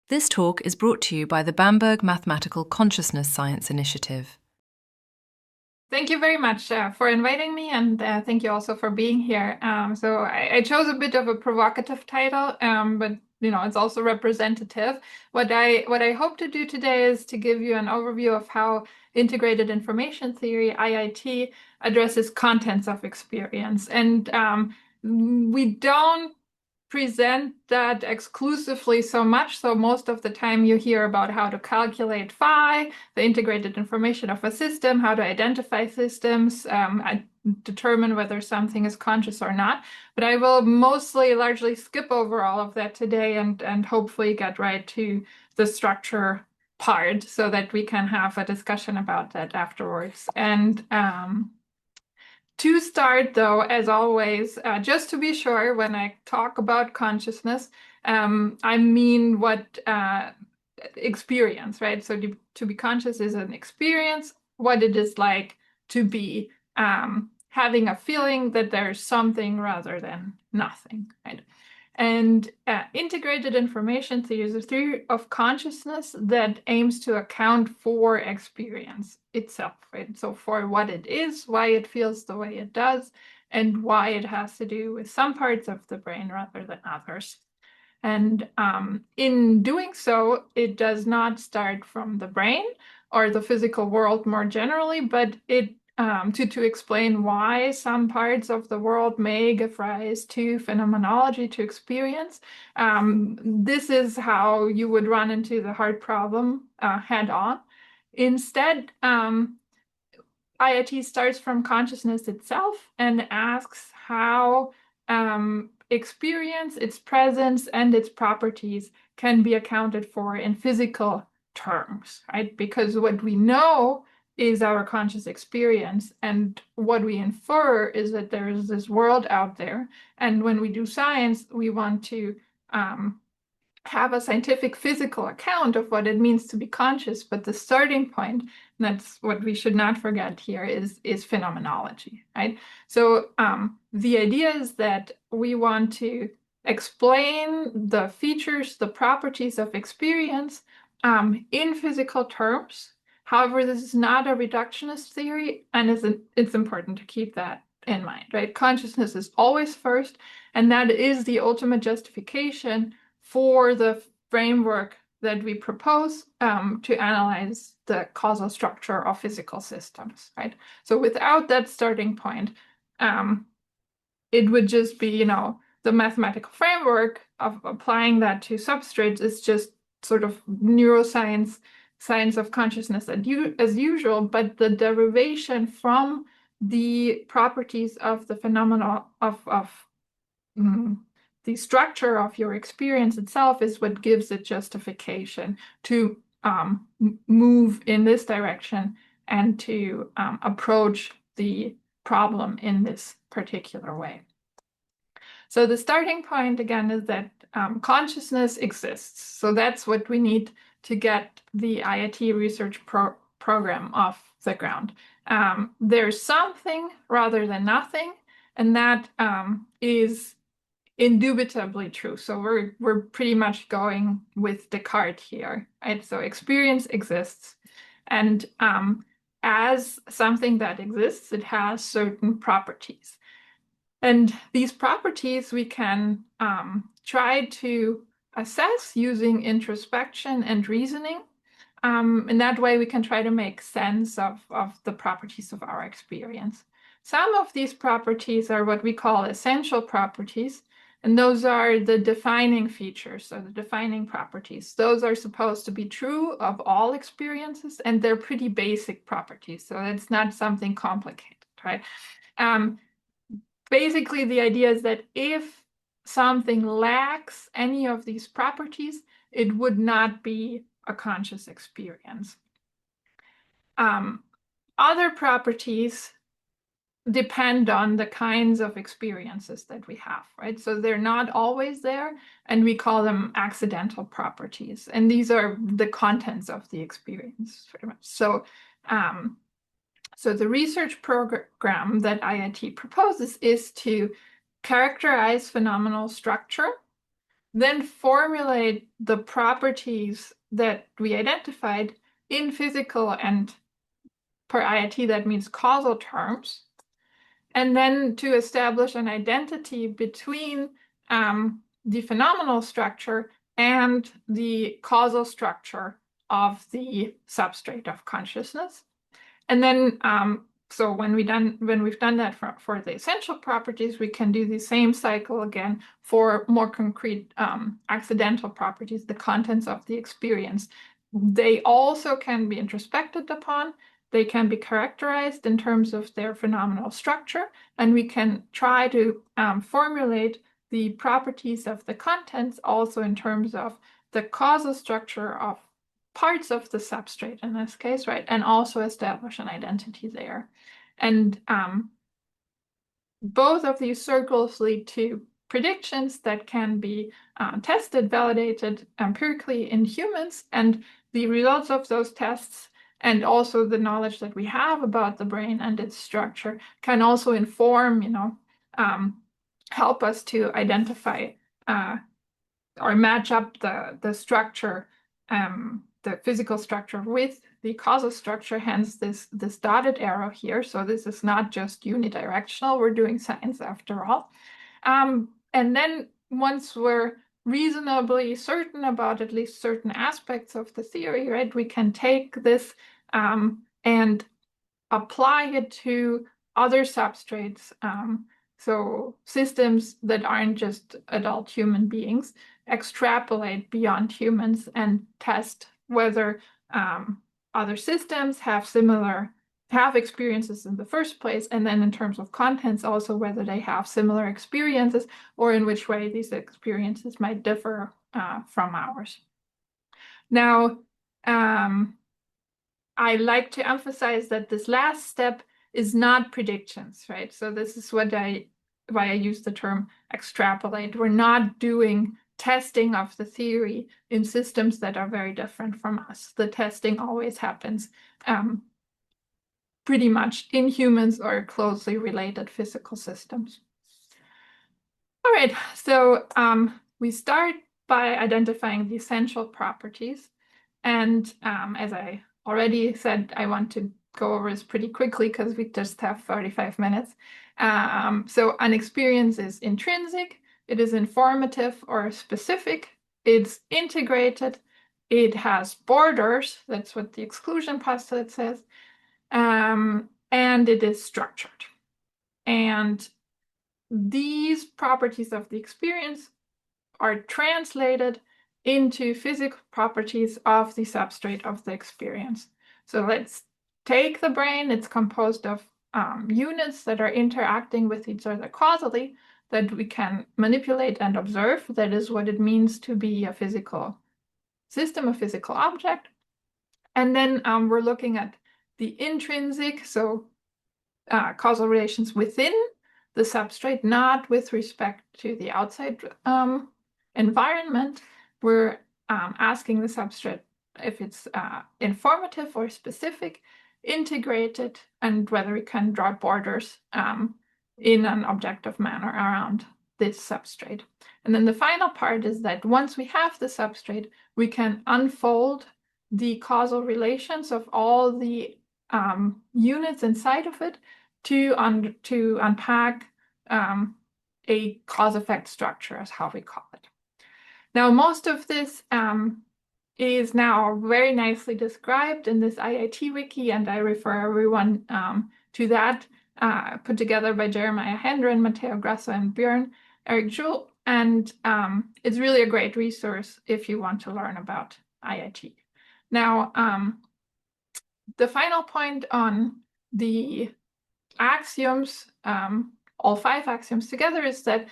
This talk is brought to you by the Bamberg Mathematical Consciousness Science Initiative. Thank you very much for inviting me, and thank you also for being here. So I chose a bit of a provocative title, but it's also representative. What I hope to do today is to give you an overview of how integrated information theory, IIT, addresses contents of experience. And we don't present that exclusively so much. So most of the time you hear about how to calculate phi, the integrated information of a system, how to identify systems, determine whether something is conscious or not. But I will largely skip over all of that today and hopefully get right to the structure part so that we can have a discussion about that afterwards. And to start, though, as always, just to be sure, when I talk about consciousness, I mean what experience, right? So to be conscious is an experience, what it is like to be having a feeling that there's something rather than nothing, right? And integrated information theory is a theory of consciousness that aims to account for experience itself, right? So for what it is, why it feels the way it does, and why it has to do with some parts of the brain rather than others. And in doing so, it does not start from the brain or the physical world more generally, but it to explain why some parts of the world may give rise to phenomenology, to experience. This is how you would run into the hard problem head on. Instead, IIT starts from consciousness itself and asks how experience, its presence, and its properties can be accounted for in physical terms, right? Because what we know is our conscious experience, and what we infer is that there is this world out there. And when we do science, we want to have a scientific physical account of what it means to be conscious, but the starting point, and that's what we should not forget here, is phenomenology, right? So the idea is that we want to explain the features, the properties of experience in physical terms. However, this is not a reductionist theory, and it's important to keep that in mind, right? Consciousness is always first, and that is the ultimate justification for the framework that we propose to analyze the causal structure of physical systems, right? So without that starting point, it would just be, the mathematical framework of applying that to substrates is just sort of neuroscience, science of consciousness as usual, but the derivation from the properties of the phenomena of the structure of your experience itself is what gives it justification to move in this direction and to approach the problem in this particular way. So the starting point, again, is that consciousness exists. So that's what we need to get the IIT research program off the ground. There's something rather than nothing, and that is indubitably true. So we're pretty much going with Descartes here, right? So experience exists, and as something that exists, it has certain properties. And these properties we can try to assess using introspection and reasoning. In that way, we can try to make sense of the properties of our experience. Some of these properties are what we call essential properties, and those are the defining features, or the defining properties. Those are supposed to be true of all experiences, and they're pretty basic properties, so it's not something complicated, right? Basically, the idea is that if something lacks any of these properties, it would not be a conscious experience. Other properties depend on the kinds of experiences that we have, right? So they're not always there, and we call them accidental properties. And these are the contents of the experience, very much. So, so the research program that IIT proposes is to characterize phenomenal structure then formulate the properties that we identified in physical and per IIT, that means causal terms, and then to establish an identity between the phenomenal structure and the causal structure of the substrate of consciousness. And then, so when we've done that for the essential properties, we can do the same cycle again for more concrete accidental properties, the contents of the experience. They also can be introspected upon. They can be characterized in terms of their phenomenal structure, and we can try to formulate the properties of the contents also in terms of the causal structure of parts of the substrate in this case, right? And also establish an identity there. And both of these circles lead to predictions that can be tested, validated empirically in humans, and the results of those tests and also the knowledge that we have about the brain and its structure can also inform, help us to identify or match up the structure, the physical structure with the causal structure, hence this dotted arrow here. So this is not just unidirectional, we're doing science after all. And then once we're reasonably certain about at least certain aspects of the theory, right, we can take this and apply it to other substrates. So systems that aren't just adult human beings, extrapolate beyond humans and test whether other systems have experiences in the first place, and then in terms of contents also whether they have similar experiences or in which way these experiences might differ from ours. Now, I like to emphasize that this last step is not predictions, right? So this is why I use the term extrapolate. We're not doing testing of the theory in systems that are very different from us. The testing always happens pretty much in humans or closely related physical systems. All right, so we start by identifying the essential properties. And as I already said, I want to go over this pretty quickly because we just have 45 minutes. So an experience is intrinsic, it is informative or specific, it's integrated, it has borders, that's what the exclusion postulate says, and it is structured. And these properties of the experience are translated into physical properties of the substrate of the experience. So let's take the brain. It's composed of units that are interacting with each other causally that we can manipulate and observe. That is what it means to be a physical system, a physical object. And then we're looking at the intrinsic, so causal relations within the substrate, not with respect to the outside environment. We're asking the substrate if it's informative or specific, integrated, and whether we can draw borders in an objective manner around this substrate. And then the final part is that once we have the substrate, we can unfold the causal relations of all the units inside of it to unpack a cause-effect structure, is how we call it. Now, most of this is now very nicely described in this IIT wiki, and I refer everyone to that, put together by Jeremiah Hendren, Matteo Grasso, and Björn Erik Juhl. And it's really a great resource if you want to learn about IIT. Now, the final point on the axioms, all 5 axioms together, is that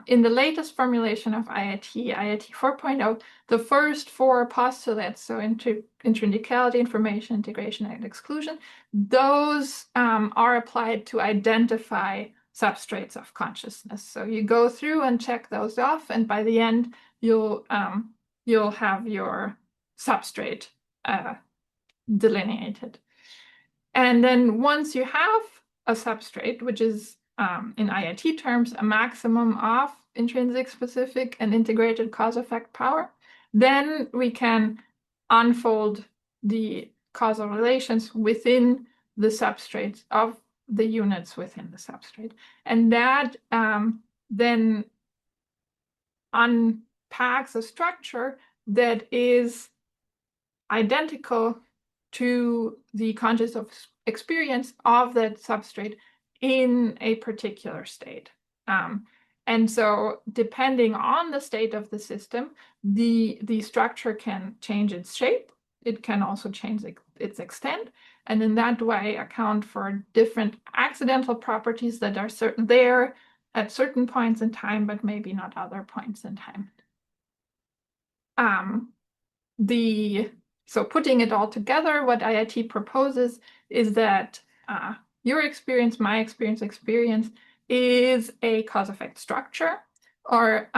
in the latest formulation of IIT 4.0, the first 4 postulates, so intrinsicality, information, integration, and exclusion, those are applied to identify substrates of consciousness. So you go through and check those off, and by the end, you'll have your substrate delineated. And then once you have a substrate, which is in IIT terms a maximum of intrinsic, specific, and integrated cause-effect power, then we can unfold the causal relations within the substrates of the units within the substrate. And that then unpacks a structure that is identical to the conscious experience of that substrate in a particular state. And so depending on the state of the system, the structure can change its shape. It can also change its extent, and in that way account for different accidental properties that are there at certain points in time, but maybe not other points in time. So putting it all together, what IIT proposes is that your experience, my experience is a cause-effect structure, or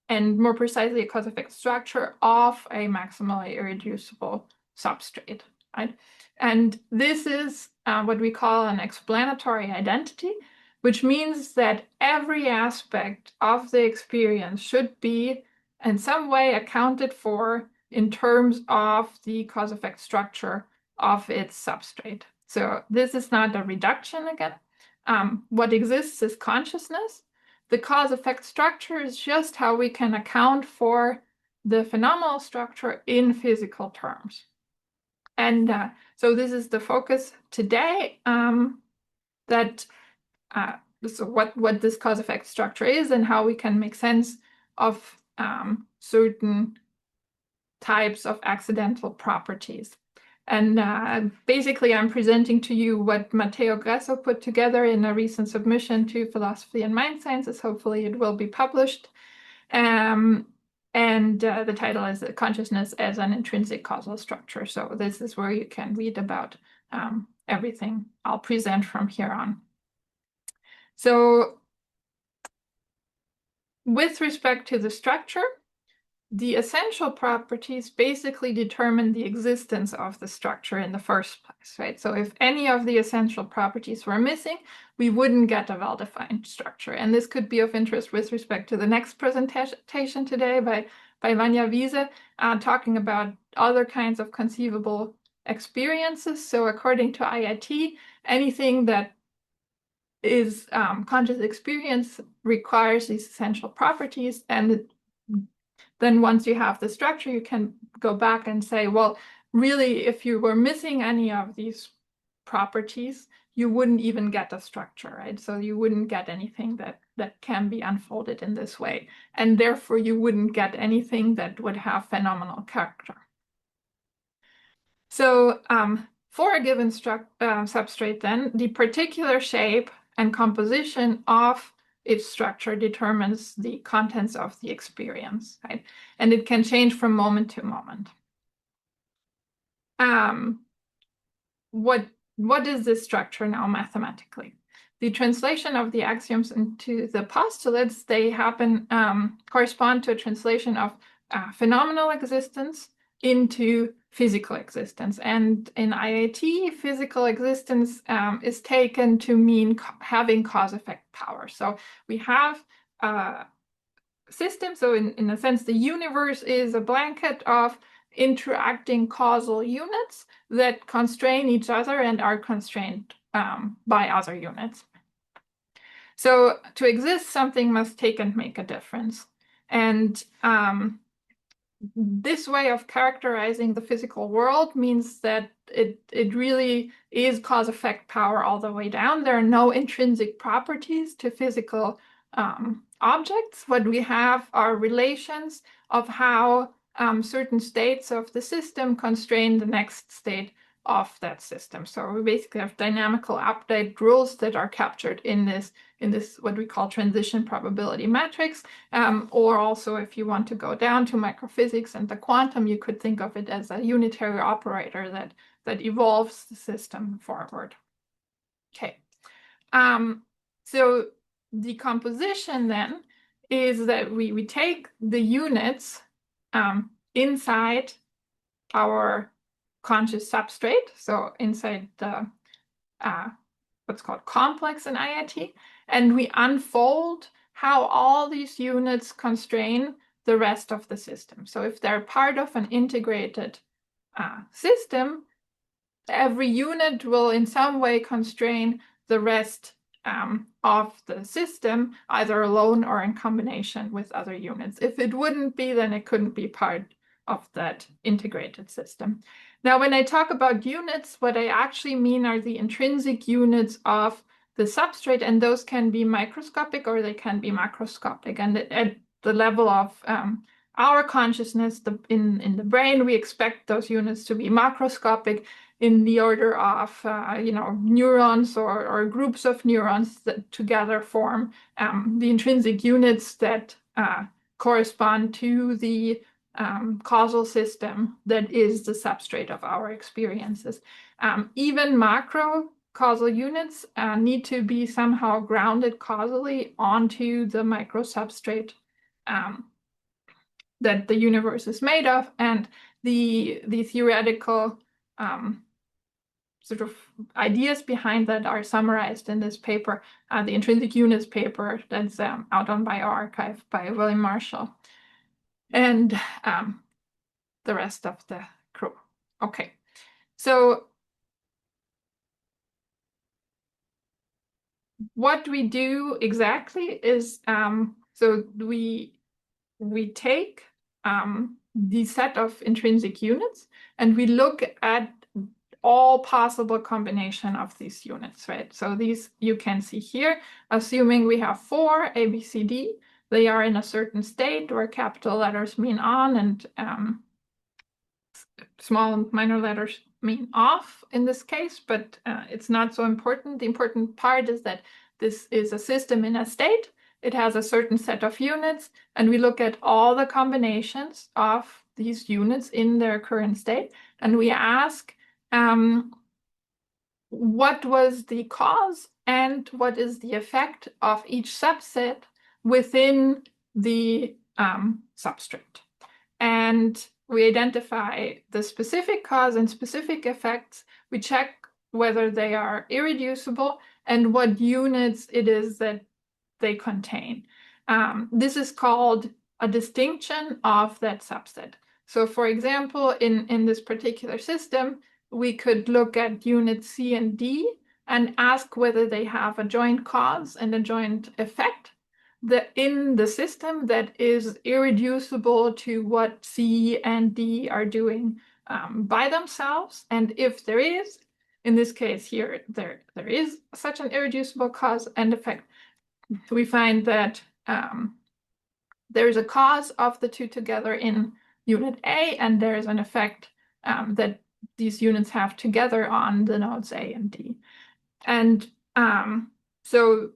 and more precisely, a cause-effect structure of a maximally irreducible substrate, right? And this is what we call an explanatory identity, which means that every aspect of the experience should be in some way accounted for in terms of the cause-effect structure of its substrate. So this is not a reduction again. What exists is consciousness. The cause-effect structure is just how we can account for the phenomenal structure in physical terms. And so this is the focus today, so what this cause-effect structure is and how we can make sense of certain types of accidental properties. And basically, I'm presenting to you what Matteo Gresso put together in a recent submission to Philosophy and Mind Sciences. Hopefully, it will be published. And the title is Consciousness as an Intrinsic Causal Structure. So this is where you can read about everything I'll present from here on. So with respect to the structure, the essential properties basically determine the existence of the structure in the first place, right? So if any of the essential properties were missing, we wouldn't get a well-defined structure. And this could be of interest with respect to the next presentation today by Vanya Wiese, talking about other kinds of conceivable experiences. So according to IIT, anything that is conscious experience requires these essential properties, and then once you have the structure, you can go back and say, well, really, if you were missing any of these properties, you wouldn't even get a structure, right? So you wouldn't get anything that can be unfolded in this way. And therefore, you wouldn't get anything that would have phenomenal character. So for a given substrate, then, the particular shape and composition of its structure determines the contents of the experience, right? And it can change from moment to moment. What is this structure now mathematically? The translation of the axioms into the postulates, they correspond to a translation of phenomenal existence into physical existence. And in IIT, physical existence is taken to mean having cause-effect power. So we have a system. So in a sense, the universe is a blanket of interacting causal units that constrain each other and are constrained by other units. So to exist, something must take and make a difference. And this way of characterizing the physical world means that it really is cause-effect power all the way down. There are no intrinsic properties to physical objects. What we have are relations of how certain states of the system constrain the next state of that system. So we basically have dynamical update rules that are captured in this what we call transition probability matrix. Or also, if you want to go down to microphysics and the quantum, you could think of it as a unitary operator that evolves the system forward. Okay. So the composition then is that we take the units inside our conscious substrate, so inside the what's called complex in IIT, and we unfold how all these units constrain the rest of the system. So if they're part of an integrated system, every unit will in some way constrain the rest of the system, either alone or in combination with other units. If it wouldn't be, then it couldn't be part of that integrated system. Now, when I talk about units, what I actually mean are the intrinsic units of the substrate, and those can be microscopic or they can be macroscopic. And at the level of our consciousness in the brain, we expect those units to be macroscopic, in the order of neurons or groups of neurons that together form the intrinsic units that correspond to the causal system that is the substrate of our experiences. Even macro causal units need to be somehow grounded causally onto the microsubstrate that the universe is made of, and the theoretical sort of ideas behind that are summarized in this paper, the Intrinsic Units paper that's out on bioRxiv by William Marshall, and the rest of the crew. Okay, so what we do exactly is, so we take the set of intrinsic units and we look at all possible combination of these units, right? So these you can see here, assuming we have 4 A, B, C, D, they are in a certain state where capital letters mean on and small and minor letters mean off in this case, but it's not so important. The important part is that this is a system in a state. It has a certain set of units, and we look at all the combinations of these units in their current state, and we ask, what was the cause and what is the effect of each subset within the substrate. And we identify the specific cause and specific effects. We check whether they are irreducible and what units it is that they contain. This is called a distinction of that subset. So for example, in this particular system, we could look at units C and D and ask whether they have a joint cause and a joint effect in the system that is irreducible to what C and D are doing by themselves. And if there is, in this case here, there is such an irreducible cause and effect, we find that there is a cause of the two together in unit A, and there is an effect that these units have together on the nodes A and D. And so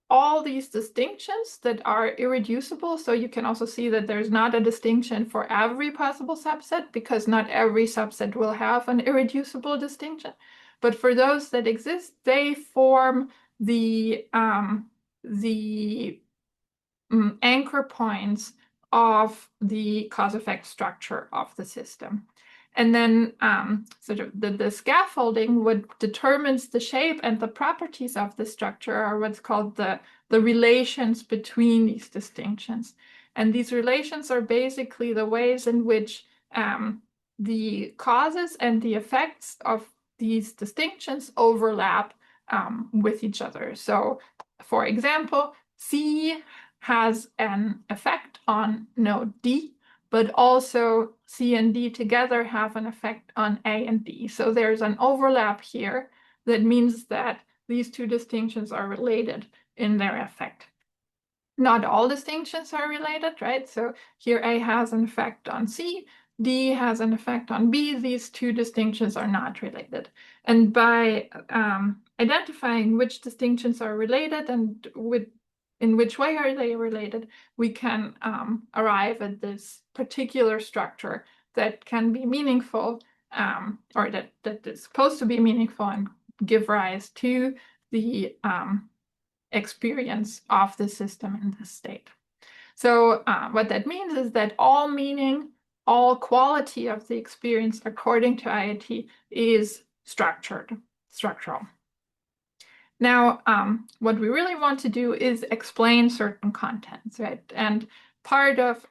all these distinctions that are irreducible, so you can also see that there's not a distinction for every possible subset, because not every subset will have an irreducible distinction. But for those that exist, they form the anchor points of the cause-effect structure of the system. And then sort of the scaffolding, what determines the shape and the properties of the structure, are what's called the relations between these distinctions. And these relations are basically the ways in which the causes and the effects of these distinctions overlap with each other. So, for example, C has an effect on node D, but also C and D together have an effect on A and D. So there's an overlap here that means that these two distinctions are related in their effect. Not all distinctions are related, right? So here A has an effect on C, D has an effect on B. These two distinctions are not related. And by identifying which distinctions are related and in which way are they related, we can arrive at this particular structure that can be meaningful, or that is supposed to be meaningful and give rise to the experience of the system in this state. So what that means is that all meaning, all quality of the experience according to IIT is structural. Now, what we really want to do is explain certain contents, right? And part of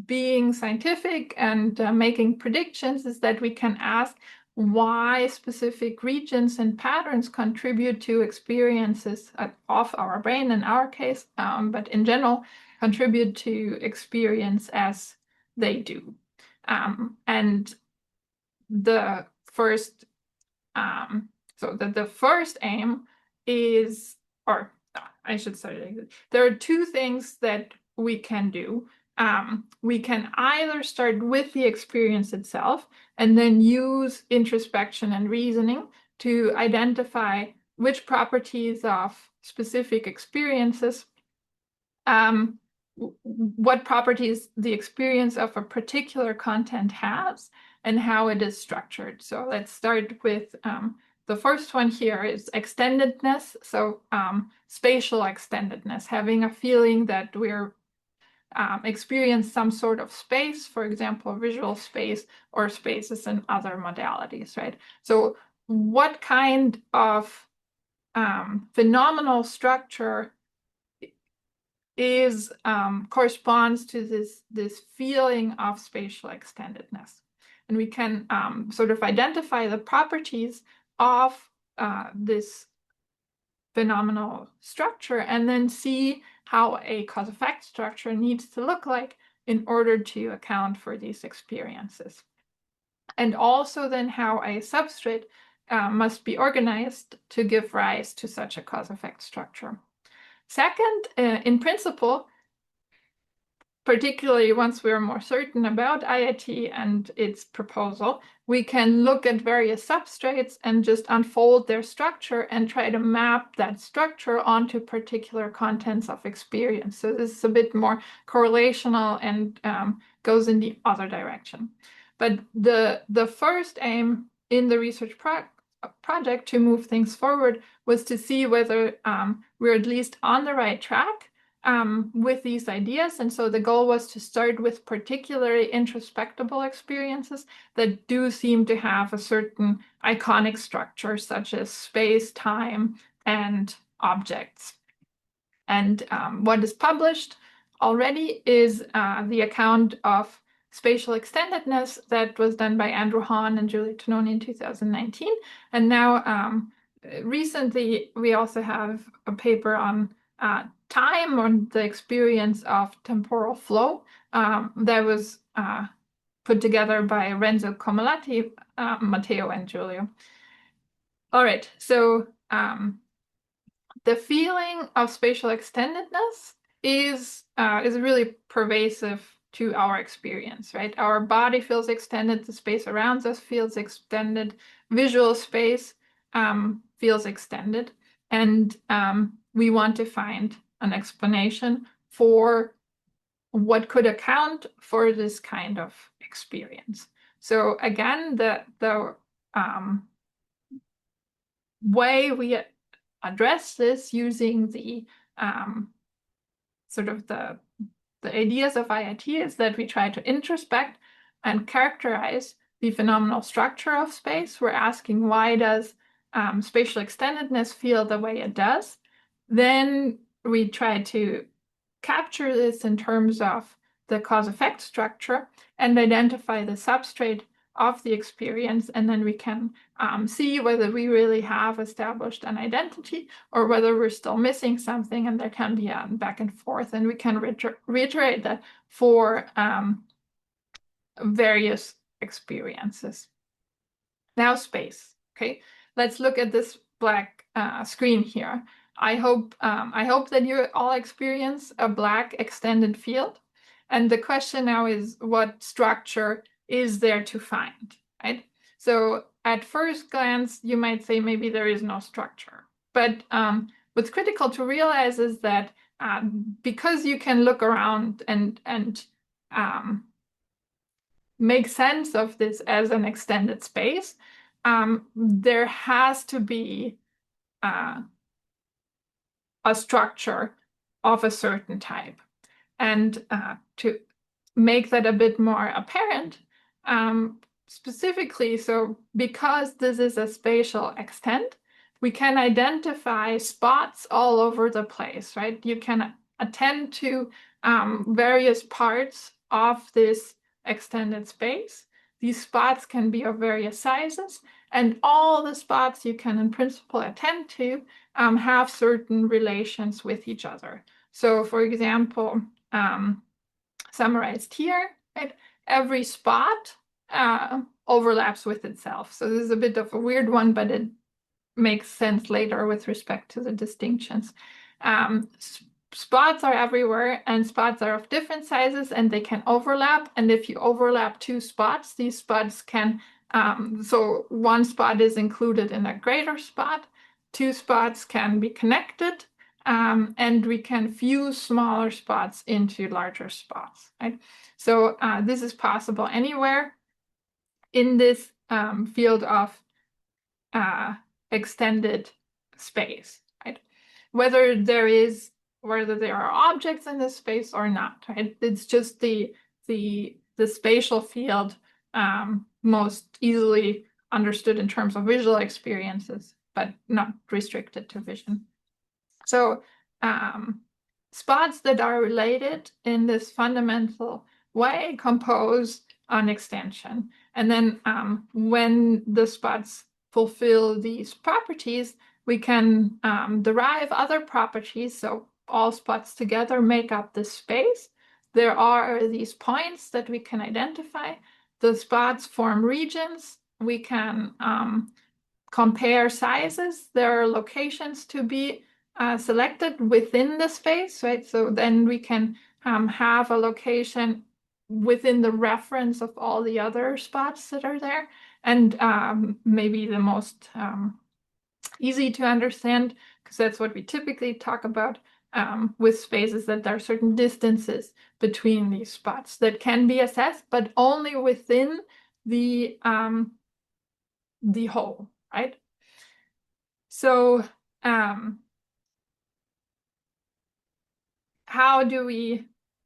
being scientific and making predictions is that we can ask why specific regions and patterns contribute to experiences of our brain in our case, but in general contribute to experience as they do. And the first the first aim is, or I should say, there are two things that we can do. We can either start with the experience itself and then use introspection and reasoning to identify which properties of specific experiences, what properties the experience of a particular content has and how it is structured. So let's start with the first one here is extendedness. So spatial extendedness, having a feeling that we're experience some sort of space, for example, visual space or spaces in other modalities, right? So what kind of phenomenal structure is corresponds to this feeling of spatial extendedness? And we can sort of identify the properties of this phenomenal structure and then see how a cause-effect structure needs to look like in order to account for these experiences. And also then how a substrate must be organized to give rise to such a cause-effect structure. Second, in principle, particularly once we're more certain about IIT and its proposal, we can look at various substrates and just unfold their structure and try to map that structure onto particular contents of experience. So this is a bit more correlational and goes in the other direction. But the first aim in the research project to move things forward was to see whether we're at least on the right track with these ideas. And so the goal was to start with particularly introspectable experiences that do seem to have a certain iconic structure, such as space, time, and objects. And what is published already is the account of spatial extendedness that was done by Andrew Hahn and Julia Tononi in 2019. And now recently we also have a paper on time, on the experience of temporal flow that was put together by Renzo Comolatti, Matteo, and Giulio. All right, so the feeling of spatial extendedness is really pervasive to our experience, right? Our body feels extended, the space around us feels extended, visual space feels extended, and we want to find an explanation for what could account for this kind of experience. So again, the way we address this using the sort of the ideas of IIT is that we try to introspect and characterize the phenomenal structure of space. We're asking, why does spatial extendedness feel the way it does? Then we try to capture this in terms of the cause-effect structure and identify the substrate of the experience, and then we can see whether we really have established an identity or whether we're still missing something, and there can be a back and forth, and we can reiterate that for various experiences. Now space, okay? Let's look at this black screen here. I hope that you all experience a black extended field. And the question now is, what structure is there to find, right? So at first glance, you might say maybe there is no structure. But what's critical to realize is that because you can look around and make sense of this as an extended space, there has to be a structure of a certain type. And to make that a bit more apparent, specifically, so because this is a spatial extent, we can identify spots all over the place, right? You can attend to various parts of this extended space. These spots can be of various sizes, and all the spots you can in principle attend to have certain relations with each other. So for example, summarized here, right? Every spot overlaps with itself. So this is a bit of a weird one, but it makes sense later with respect to the distinctions. Spots are everywhere, and spots are of different sizes, and they can overlap. And if you overlap two spots, these spots can, so one spot is included in a greater spot, two spots can be connected, and we can fuse smaller spots into larger spots, right? So this is possible anywhere in this field of extended space, right? Whether there are objects in this space or not, right? It's just the spatial field most easily understood in terms of visual experiences, but not restricted to vision. So spots that are related in this fundamental way compose an extension. And then when the spots fulfill these properties, we can derive other properties. So all spots together make up this space. There are these points that we can identify. The spots form regions. We can compare sizes. There are locations to be selected within the space, right? So then we can have a location within the reference of all the other spots that are there. And maybe the most easy to understand, because that's what we typically talk about with spaces, that there are certain distances between these spots that can be assessed, but only within the whole, right? So how do we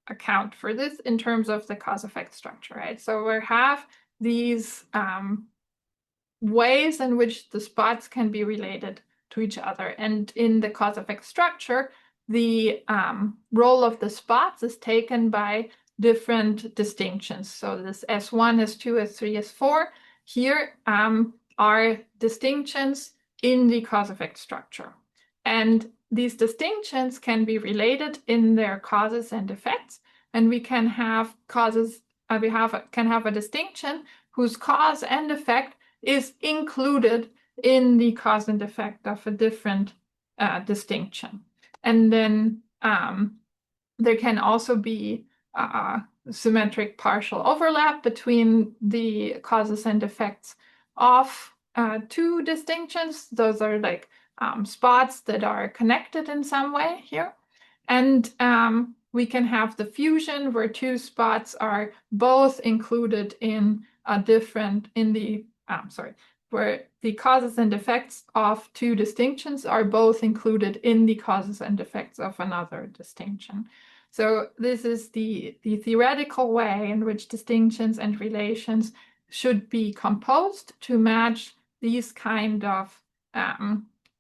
account for this in terms of the cause-effect structure, right? So we have these ways in which the spots can be related to each other. And in the cause-effect structure, the role of the spots is taken by different distinctions. So this S1, S2, S3, S4 here are distinctions in the cause-effect structure. And these distinctions can be related in their causes and effects. And we can have causes, can have a distinction whose cause and effect is included in the cause and effect of a different distinction. And then there can also be symmetric partial overlap between the causes and effects of two distinctions. Those are like spots that are connected in some way here. And we can have the fusion where two spots are both included in a different, where the causes and effects of two distinctions are both included in the causes and effects of another distinction. So this is the theoretical way in which distinctions and relations should be composed to match these kind of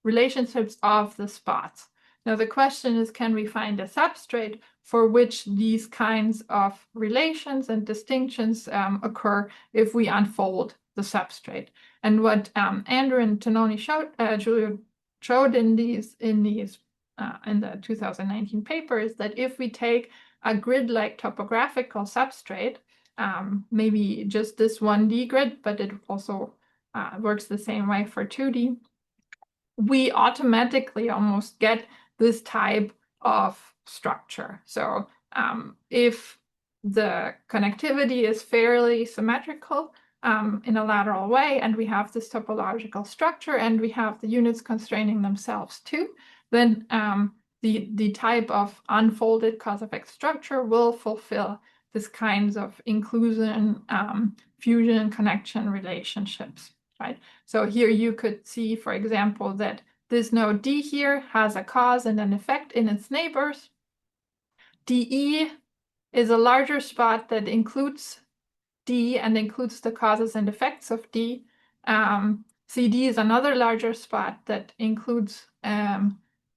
relationships of the spots. Now the question is, can we find a substrate for which these kinds of relations and distinctions occur if we unfold the substrate? And what Andrew and Tononi Giulio showed in the 2019 paper is that if we take a grid-like topographical substrate, maybe just this 1D grid, but it also works the same way for 2D, we automatically almost get this type of structure. So if the connectivity is fairly symmetrical in a lateral way, and we have this topological structure, and we have the units constraining themselves too, then the type of unfolded cause-effect structure will fulfill this kinds of inclusion, fusion, connection relationships, right? So here you could see, for example, that this node D here has a cause and an effect in its neighbors. DE is a larger spot that includes D and includes the causes and effects of D. CD is another larger spot that includes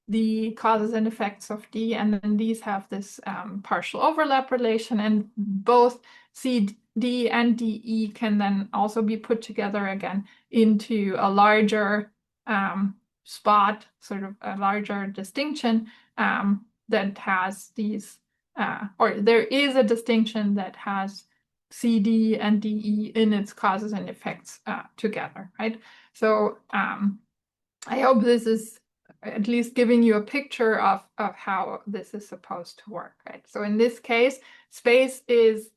the causes and effects of D, and then these have this partial overlap relation, and both CD and DE can then also be put together again into a larger spot, sort of a larger distinction that has these, or there is a distinction that has CD and DE in its causes and effects together, right? So I hope this is at least giving you a picture of how this is supposed to work, right? So in this case, space is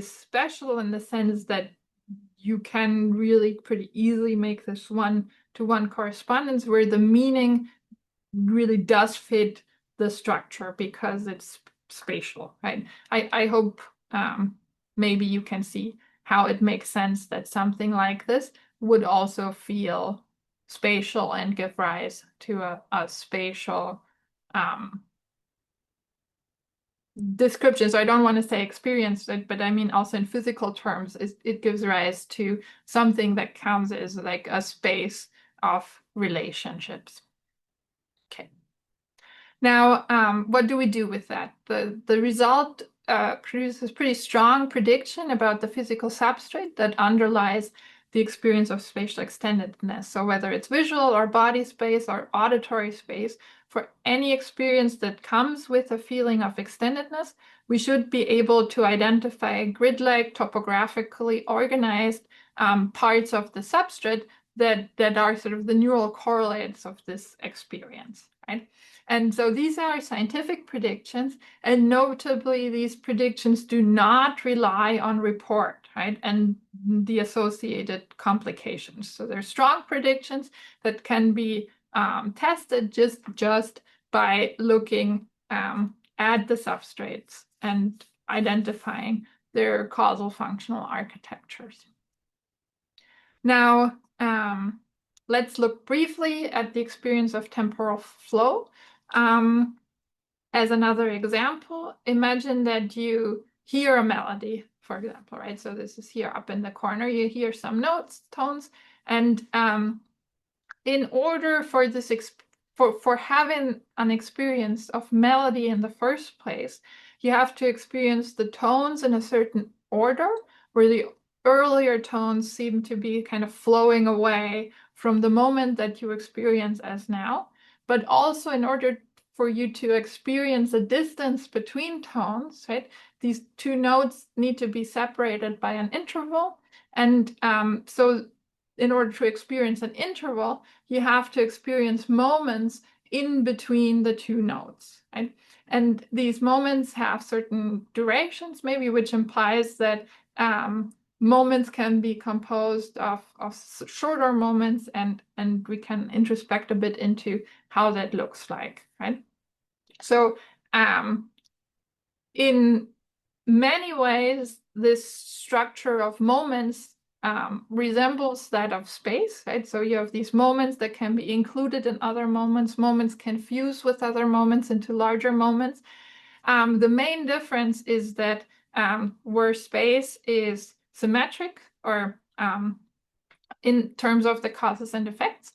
special in the sense that you can really pretty easily make this one-to-one correspondence where the meaning really does fit the structure because it's spatial, right? I hope maybe you can see how it makes sense that something like this would also feel spatial and give rise to a spatial description. So I don't want to say experience, but I mean also in physical terms, it gives rise to something that counts as like a space of relationships. Okay. Now, what do we do with that? The result produces pretty strong prediction about the physical substrate that underlies the experience of spatial extendedness. So whether it's visual or body space or auditory space, for any experience that comes with a feeling of extendedness, we should be able to identify grid-like, topographically organized parts of the substrate that are sort of the neural correlates of this experience, right? And so these are scientific predictions, and notably these predictions do not rely on report, right, and the associated complications. So they're strong predictions that can be tested just by looking at the substrates and identifying their causal functional architectures. Now, let's look briefly at the experience of temporal flow. As another example, imagine that you hear a melody, for example, right? So this is here up in the corner, you hear some notes, tones, and in order for this for having an experience of melody in the first place, you have to experience the tones in a certain order, where the earlier tones seem to be kind of flowing away from the moment that you experience as now. But also in order for you to experience a distance between tones, right? These two notes need to be separated by an interval. And so in order to experience an interval, you have to experience moments in between the two notes, right? And these moments have certain durations, maybe, which implies that moments can be composed of shorter moments, and we can introspect a bit into how that looks like, right? So in many ways, this structure of moments resembles that of space, right? So you have these moments that can be included in other moments. Moments can fuse with other moments into larger moments. The main difference is that where space is symmetric, or in terms of the causes and effects,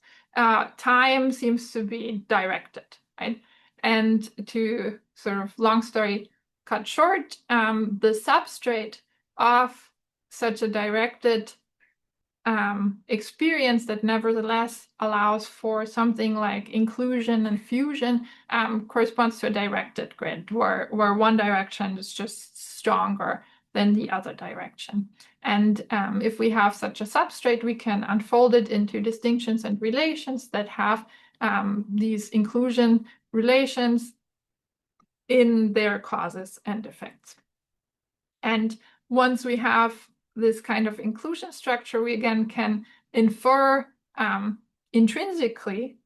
time seems to be directed, right? And to sort of long story cut short, the substrate of such a directed experience that nevertheless allows for something like inclusion and fusion corresponds to a directed grid, where one direction is just stronger than the other direction. And if we have such a substrate, we can unfold it into distinctions and relations that have these inclusion relations in their causes and effects. And once we have this kind of inclusion structure, we again can infer intrinsically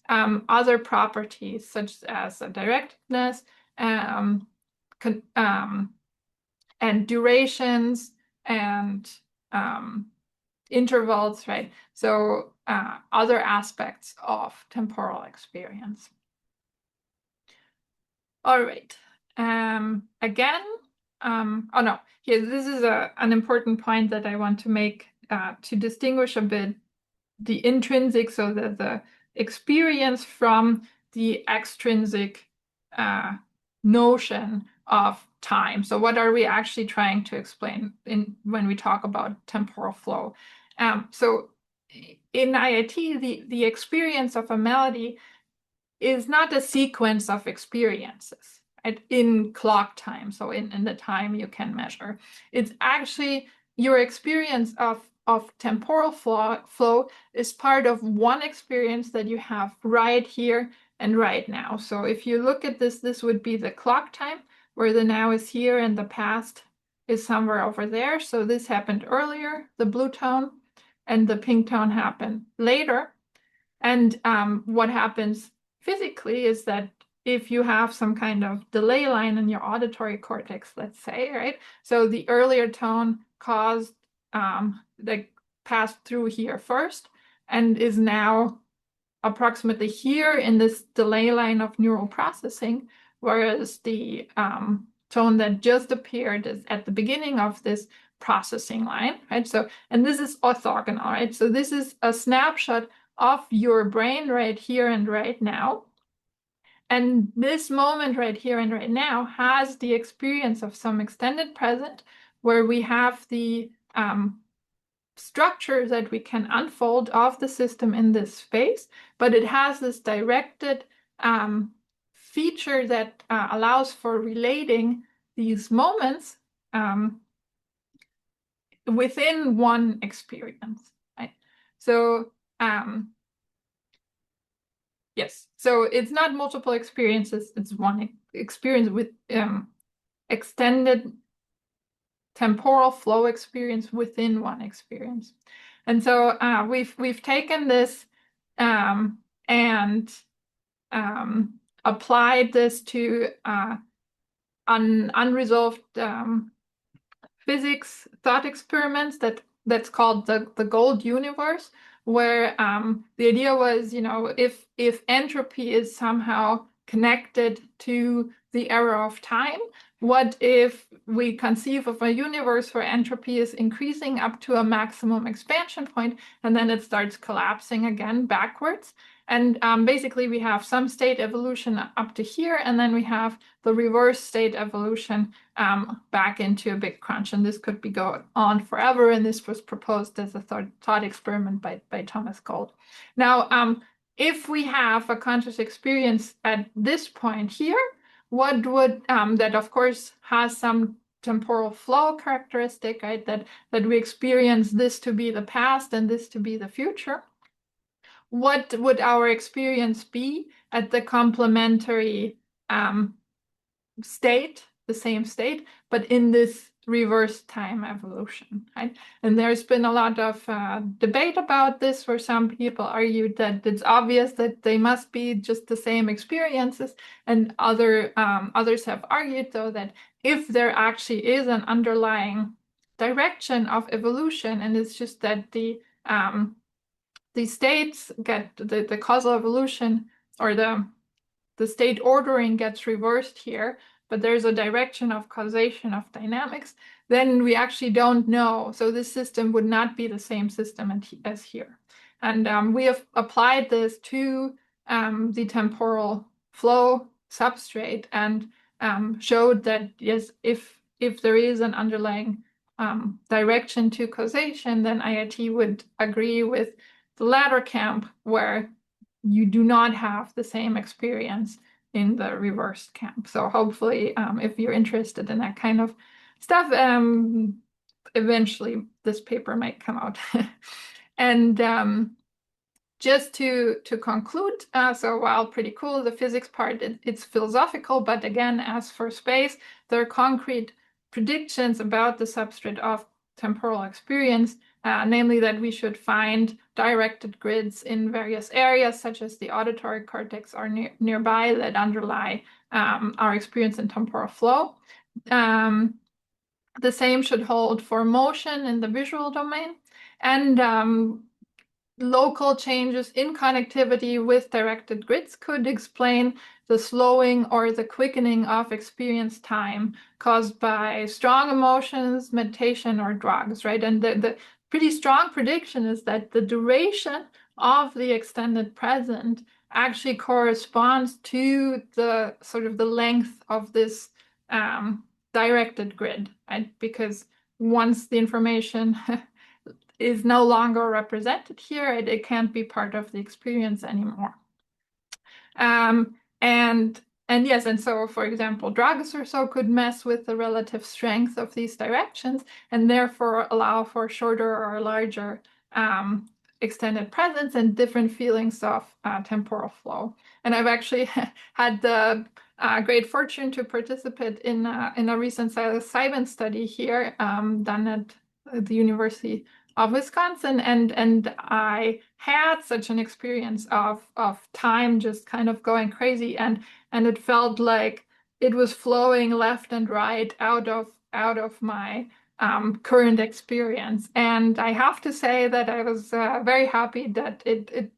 other properties, such as directness and durations and intervals, right? So other aspects of temporal experience. All right. Again, oh no, here, this is an important point that I want to make to distinguish a bit the intrinsic, so the experience from the extrinsic notion of time. So what are we actually trying to explain when we talk about temporal flow? So in IIT, the experience of a melody is not a sequence of experiences in clock time, so in the time you can measure. It's actually your experience of temporal flow is part of one experience that you have right here and right now. So if you look at this, this would be the clock time, where the now is here and the past is somewhere over there. So this happened earlier, the blue tone, and the pink tone happened later. And what happens physically is that if you have some kind of delay line in your auditory cortex, let's say, right? So the earlier tone caused like passed through here first and is now approximately here in this delay line of neural processing, whereas the tone that just appeared is at the beginning of this processing line, right? So, and this is orthogonal, right? So this is a snapshot of your brain right here and right now. And this moment right here and right now has the experience of some extended present where we have the structure that we can unfold of the system in this space, but it has this directed feature that allows for relating these moments within one experience, right? So yes, so it's not multiple experiences, it's one experience with extended temporal flow experience within one experience. And so we've taken this and applied this to unresolved physics thought experiments that's called the gold universe, where the idea was, if entropy is somehow connected to the error of time, what if we conceive of a universe where entropy is increasing up to a maximum expansion point and then it starts collapsing again backwards? And basically we have some state evolution up to here, and then we have the reverse state evolution back into a big crunch. And this could be going on forever. And this was proposed as a thought experiment by Thomas Gold. Now, if we have a conscious experience at this point here, what would, that of course has some temporal flow characteristic, right? That we experience this to be the past and this to be the future. What would our experience be at the complementary state, the same state, but in this reverse time evolution, right? And there's been a lot of debate about this, where some people argued that it's obvious that they must be just the same experiences, and others have argued, though, that if there actually is an underlying direction of evolution, and it's just that the states get the causal evolution, or the state ordering gets reversed here, but there's a direction of causation of dynamics, then we actually don't know. So this system would not be the same system as here. And we have applied this to the temporal flow substrate and showed that, yes, if there is an underlying direction to causation, then IIT would agree with the latter camp, where you do not have the same experience in the reversed camp. So hopefully, if you're interested in that kind of stuff, eventually this paper might come out. And just to conclude, so while pretty cool, the physics part, it's philosophical, but again, as for space, there are concrete predictions about the substrate of temporal experience, namely that we should find directed grids in various areas, such as the auditory cortex or nearby, that underlie our experience in temporal flow. The same should hold for motion in the visual domain, and local changes in connectivity with directed grids could explain the slowing or the quickening of experience time caused by strong emotions, meditation, or drugs, right? And pretty strong prediction is that the duration of the extended present actually corresponds to the sort of the length of this directed grid, right? Because once the information is no longer represented here, it can't be part of the experience anymore. Um, and yes, and so for example, drugs or so could mess with the relative strength of these directions and therefore allow for shorter or larger extended presence and different feelings of temporal flow. And I've actually had the great fortune to participate in a recent psilocybin study here done at the University of Wisconsin, and I had such an experience of time just kind of going crazy, and it felt like it was flowing left and right out of my current experience. And I have to say that I was very happy that it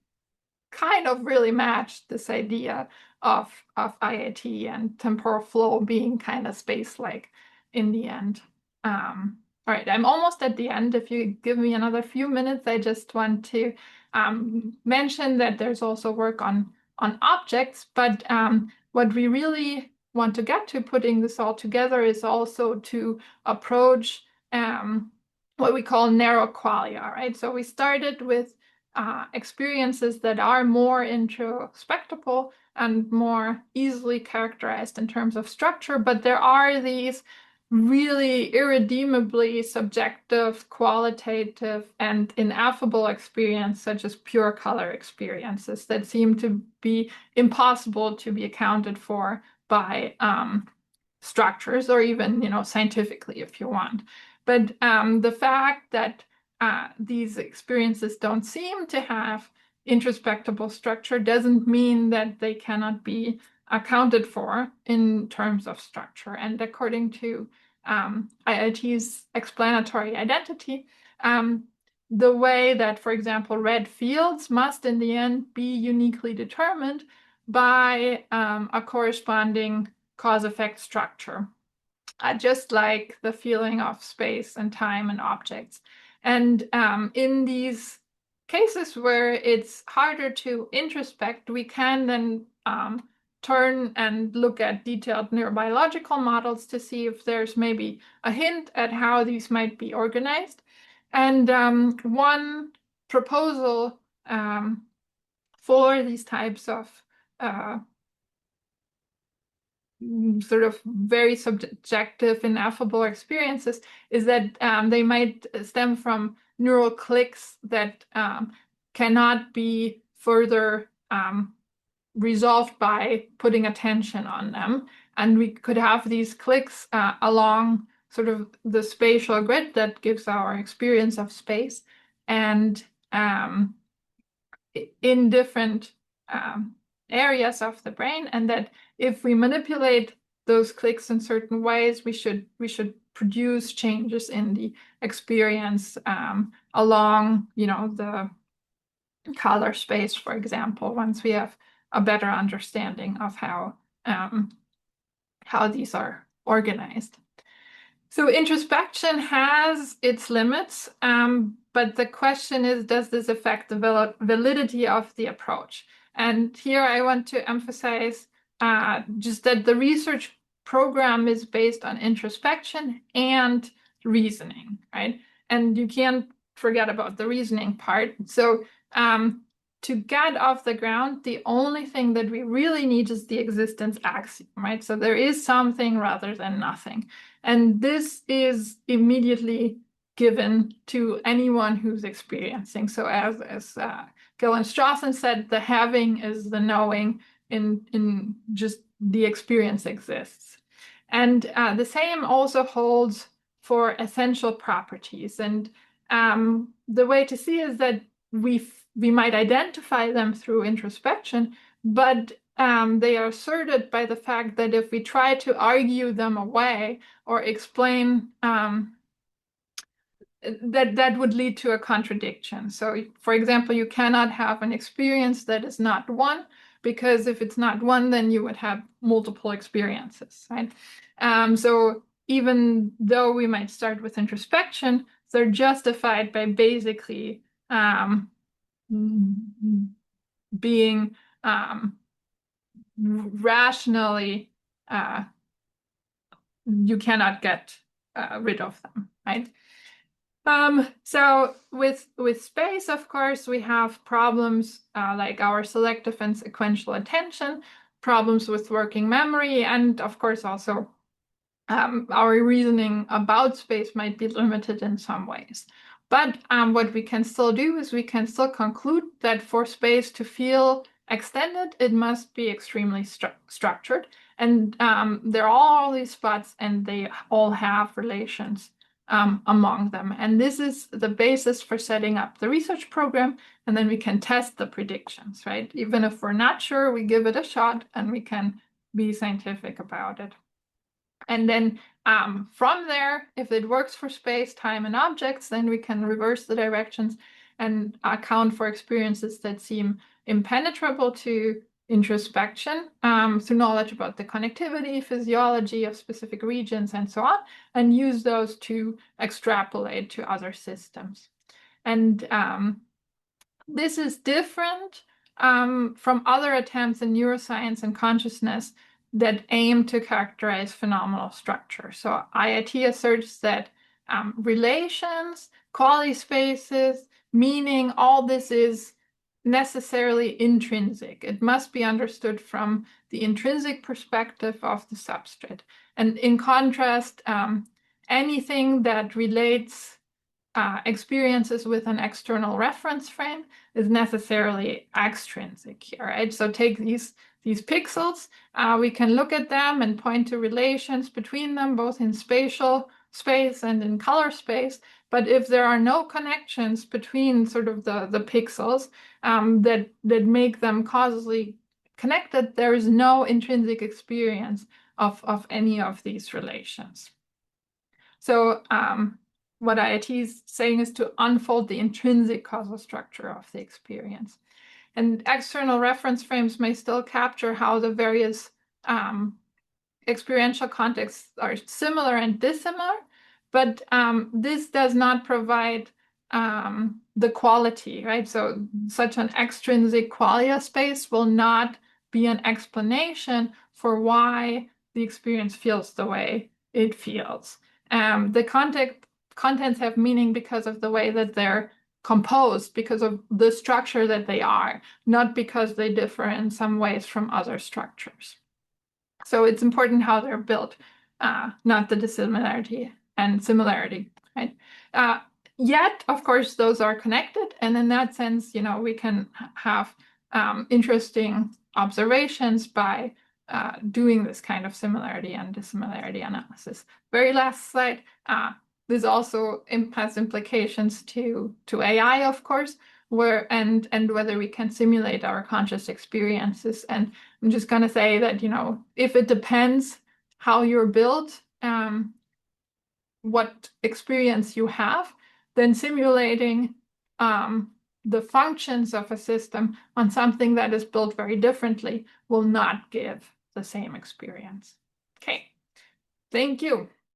kind of really matched this idea of IIT and temporal flow being kind of space-like in the end. All right, I'm almost at the end. If you give me another few minutes, I just want to mention that there's also work on objects, but what we really want to get to putting this all together is also to approach what we call narrow qualia, right? So we started with experiences that are more introspectable and more easily characterized in terms of structure, but there are these really irredeemably subjective, qualitative, and ineffable experiences, such as pure color experiences, that seem to be impossible to be accounted for by structures, or even, scientifically, if you want. But the fact that these experiences don't seem to have introspectable structure doesn't mean that they cannot be accounted for in terms of structure. And according to IIT's explanatory identity, the way that, for example, red fields must in the end be uniquely determined by a corresponding cause-effect structure, just like the feeling of space and time and objects. And in these cases where it's harder to introspect, we can then turn and look at detailed neurobiological models to see if there's maybe a hint at how these might be organized. And one proposal for these types of sort of very subjective, ineffable experiences is that they might stem from neural clicks that cannot be further resolved by putting attention on them. And we could have these clicks along sort of the spatial grid that gives our experience of space, and in different areas of the brain, and that if we manipulate those clicks in certain ways, we should produce changes in the experience along, the color space, for example, once we have a better understanding of how these are organized. So introspection has its limits, but the question is, does this affect the validity of the approach? And here I want to emphasize just that the research program is based on introspection and reasoning, right? And you can't forget about the reasoning part. So to get off the ground, the only thing that we really need is the existence axiom, right? So there is something rather than nothing. And this is immediately given to anyone who's experiencing. So as Gillen Strawson said, the having is the knowing in just the experience exists. And the same also holds for essential properties. And the way to see is that we might identify them through introspection, but they are asserted by the fact that if we try to argue them away or explain, that would lead to a contradiction. So, for example, you cannot have an experience that is not one, because if it's not one, then you would have multiple experiences, right? So even though we might start with introspection, they're justified by basically being rationally, you cannot get rid of them, right? So with space, of course, we have problems like our selective and sequential attention, problems with working memory, and of course also our reasoning about space might be limited in some ways. But what we can still do is we can still conclude that for space to feel extended, it must be extremely structured. And there are all these spots, and they all have relations among them. And this is the basis for setting up the research program, and then we can test the predictions, right? Even if we're not sure, we give it a shot, and we can be scientific about it. And then from there, if it works for space, time, and objects, then we can reverse the directions and account for experiences that seem impenetrable to introspection through knowledge about the connectivity, physiology of specific regions, and so on, and use those to extrapolate to other systems. And this is different from other attempts in neuroscience and consciousness that aim to characterize phenomenal structure. So IIT asserts that relations, quality spaces, meaning, all this is necessarily intrinsic. It must be understood from the intrinsic perspective of the substrate. And in contrast, anything that relates experiences with an external reference frame is necessarily extrinsic here, right? So take these pixels, we can look at them and point to relations between them, both in spatial space and in color space. But if there are no connections between sort of the pixels that make them causally connected, there is no intrinsic experience of any of these relations. So what IIT is saying is to unfold the intrinsic causal structure of the experience. And external reference frames may still capture how the various experiential contexts are similar and dissimilar, but this does not provide the quality, right? So such an extrinsic qualia space will not be an explanation for why the experience feels the way it feels. The contents have meaning because of the way that they're composed, because of the structure that they are, not because they differ in some ways from other structures. So it's important how they're built, not the dissimilarity and similarity, right? Yet, of course, those are connected, and in that sense, you know, we can have interesting observations by doing this kind of similarity and dissimilarity analysis. Very last slide. This also has implications to AI, of course, and whether we can simulate our conscious experiences. And I'm just going to say that, you know, if it depends how you're built, what experience you have, then simulating the functions of a system on something that is built very differently will not give the same experience. Okay, thank you.